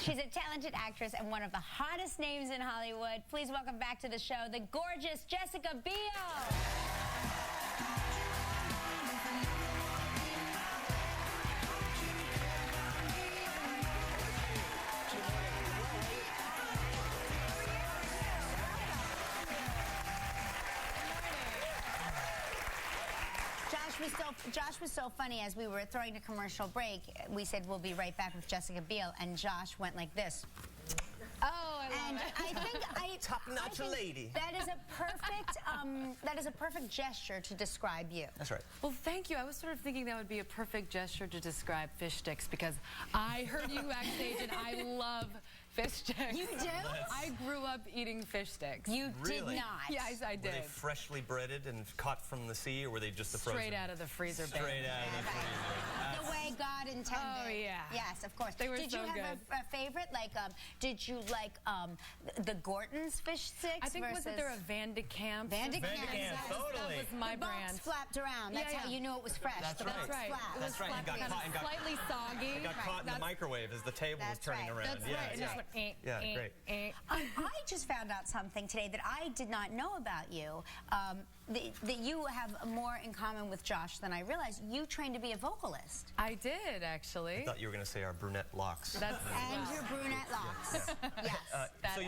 She's a talented actress and one of the hottest names in Hollywood. Please welcome back to the show the gorgeous Jessica Biel. Josh was so funny. As we were throwing a commercial break, we said we'll be right back with Jessica Biel, and Josh went like this. Oh, I love it. I think top-notch lady. That is a perfect gesture to describe you. That's right. Well, thank you. I was sort of thinking that would be a perfect gesture to describe fish sticks because I heard you backstage and I love fish sticks. You do? I grew up eating fish sticks. You Really? did not. Yes, I did. Were they freshly breaded and caught from the sea, or were they just the frozen? Straight out of the freezer. Straight out of the freezer. The way God intended. Oh, yeah. Yes, of course. They were did so you have good. a favorite? Like, did you like the Gorton's fish sticks? I think versus... wasn't there a Van de Kamp? Van de Kamp. Totally. That was my the box brand. flapped around. That's how you knew it was fresh. That's the right. box That's right. flapped. That's right. You got caught and got slightly soggy. It got caught in the microwave as the table was turning around. That's right. And just went, yeah, great. I just found out something today that I did not know about you. That you have more in common with Josh than I realized. You trained to be a vocalist. I did, actually. I thought you were going to say our brunette locks. And your brunette locks. Yes. So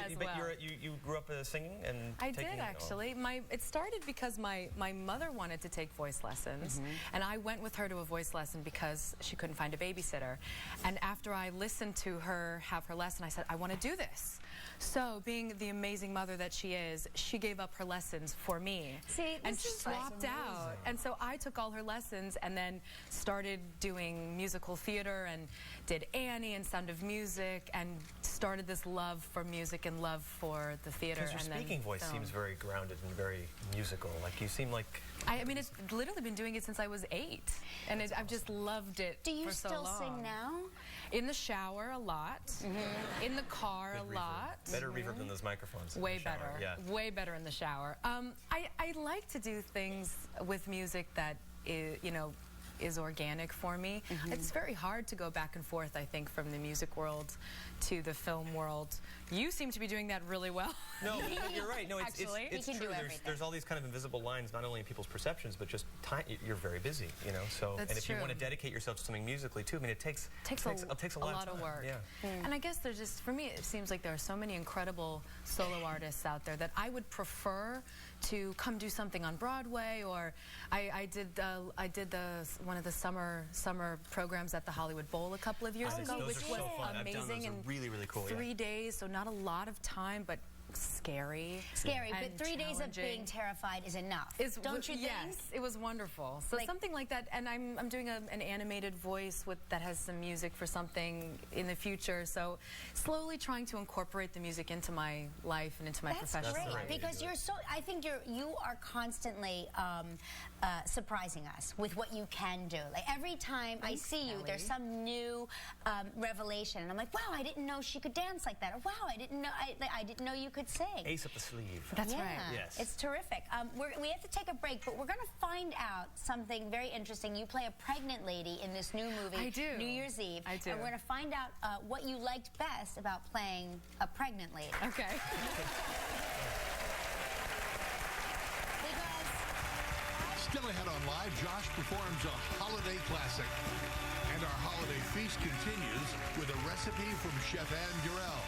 you grew up singing and I did, actually. It started because my mother wanted to take voice lessons, and I went with her to a voice lesson because she couldn't find a babysitter. And after I listened to her have her lesson, I said, I want to do this. So, being the amazing mother that she is, she gave up her lessons for me. See, and swapped out. And so I took all her lessons and then started doing musical theater and did Annie and Sound of Music and started this love for music and love for the theater. Because your speaking voice seems very grounded and very musical. Like, you seem like... I mean, it's literally been doing it since I was 8. And I've just loved it for so long. Do you still sing now? In the shower a lot. In the car a lot. Better reverb than those microphones. Way better. Yeah. Way better in the shower. I like to do things with music that is organic for me. It's very hard to go back and forth, I think, from the music world to the film world. You seem to be doing that really well. No, you're right. No, it's true. There's all these kind of invisible lines, not only in people's perceptions, but just time. You're very busy, you know. So, That's and if true. you want to dedicate yourself to something musically too, I mean, it takes a lot of work. Yeah. And I guess there's just, for me, it seems like there are so many incredible solo artists out there that I would prefer to come do something on Broadway, or I did one of the summer programs at the Hollywood Bowl a couple of years ago, which was amazing and really cool. 3 days, so not a lot of time, but scary. But 3 days of being terrified is enough. Don't you think? Yes, it was wonderful. So something like that, and I'm doing an animated voice that has some music for something in the future. So slowly trying to incorporate the music into my life and into my professional life. That's great, because I think you are constantly surprising us with what you can do. Like every time I see you, there's some new revelation, and I'm like, wow, I didn't know she could dance like that. Or wow, I didn't know you could sing. Ace up the sleeve. That's right. Yes. It's terrific. We have to take a break, but we're going to find out something very interesting. You play a pregnant lady in this new movie, I do. New Year's Eve. I do. And we're going to find out what you liked best about playing a pregnant lady. Okay. Still ahead on Live, Josh performs a holiday classic. And our holiday feast continues with a recipe from Chef Ann Durrell.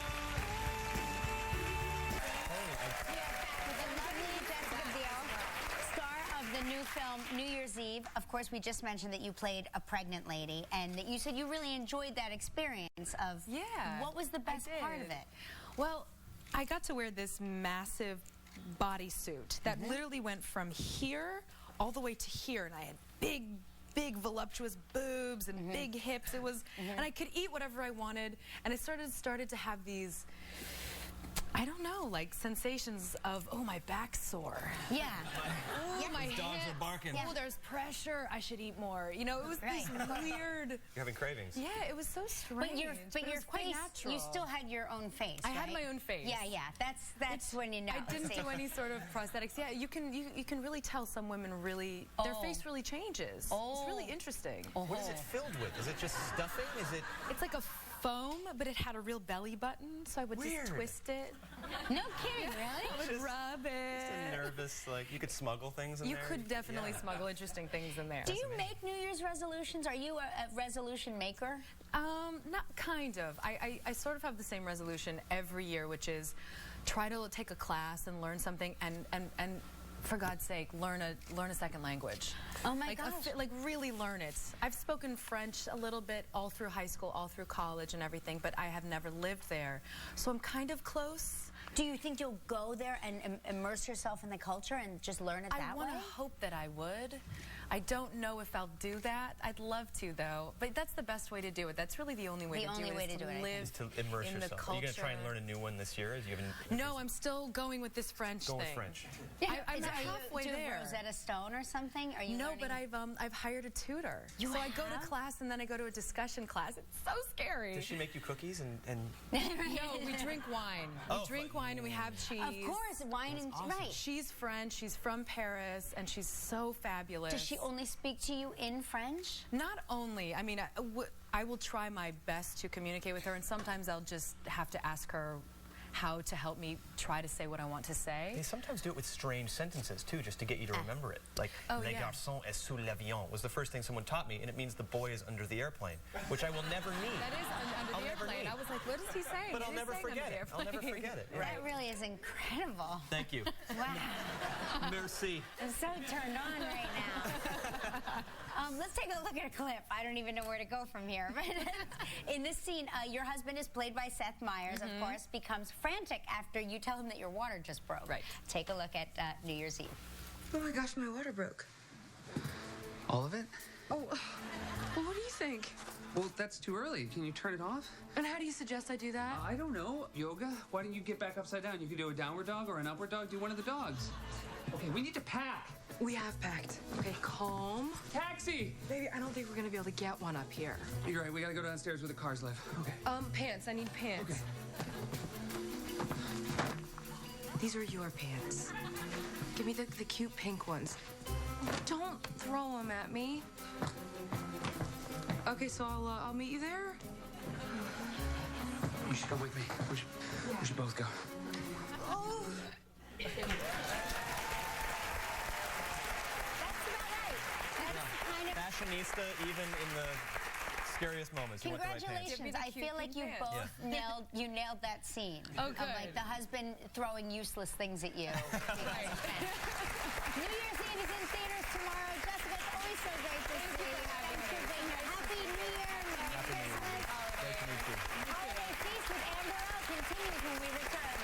The new film, New Year's Eve. Of course, we just mentioned that you played a pregnant lady, and that you said you really enjoyed that experience of... Yeah. What was the best part of it? Well, I got to wear this massive bodysuit that literally went from here all the way to here, and I had big voluptuous boobs and big hips. It was, and I could eat whatever I wanted, and I started to have these, I don't know, like sensations of, oh, my back's sore. Yeah. Oh, my dogs are barking. Oh, there's pressure. I should eat more. You know, it was this weird. You're having cravings. Yeah, it was so strange. But your quite face, natural. you still had your own face. I had my own face. Yeah. That's when you know. I didn't do any sort of prosthetics. Yeah, you can really tell some women really their face really changes. It's really interesting. What is it filled with? Is it just stuffing? Is it? It's like a foam, but it had a real belly button, so I would just twist it. No kidding, really? I would rub it. Just a nervous, like, you could smuggle things in there. You could definitely smuggle interesting things in there. Do you make New Year's resolutions? Are you a resolution maker? Not kind of. I sort of have the same resolution every year, which is try to take a class and learn something and for God's sake, learn a second language. Oh my gosh. Like really learn it. I've spoken French a little bit all through high school, all through college and everything, but I have never lived there. So I'm kind of close. Do you think you'll go there and immerse yourself in the culture and just learn it that way? I want to hope that I would. I don't know if I'll do that. I'd love to, though. But that's the best way to do it. That's really the only way to do it. Is to immerse yourself. Are you going to try and learn a new one this year? No, I'm still going with this French thing. Go with French. Yeah. I'm halfway there. Rosetta Stone or something? Are you No, learning? but I've hired a tutor. So I go to class and then I go to a discussion class. It's so scary. Does she make you cookies and No, we drink wine. We drink wine and we have cheese. Of course, wine and awesome. right. She's French. She's from Paris, and she's so fabulous. Does she only speak to you in French? Not only. I mean, I will try my best to communicate with her, and sometimes I'll just have to ask her how to help me try to say what I want to say. They sometimes do it with strange sentences, too, just to get you to remember it. Like, le garçon est sous l'avion was the first thing someone taught me, and it means the boy is under the airplane, which I will never need. That is under the airplane. I was like, what is he saying? But I'll never forget it. I'll never forget it. Right. That really is incredible. Thank you. Wow. Merci. I'm so turned on right now. Let's take a look at a clip. I don't even know where to go from here. But in this scene, your husband is played by Seth Meyers, of course, becomes frantic after you tell him that your water just broke. Right. Take a look at New Year's Eve. Oh my gosh, my water broke. All of it? Oh, well, what do you think? Well, that's too early. Can you turn it off? And how do you suggest I do that? I don't know. Yoga? Why don't you get back upside down? You can do a downward dog or an upward dog. Do one of the dogs. Okay, we need to pack. We have packed. Okay, calm. Taxi! Baby, I don't think we're gonna be able to get one up here. You're right. We gotta go downstairs where the cars live. Okay. Pants. I need pants. Okay. These are your pants. Give me the cute pink ones. Don't throw them at me. Okay, so I'll meet you there. You should come with me. We should both go. Oh. That's about right. That's kind of... Fashionista, even in the scariest moments. You went the right pants. Congratulations. I feel like you both nailed that scene. Oh, of good. like the husband throwing useless things at you. New Year's Eve is in theaters tomorrow. Jessica, it's always so great to see you. Thanks for being here. Happy New Year. Merry Christmas. Great to meet you. Holiday Feast with Amber L continues when we return.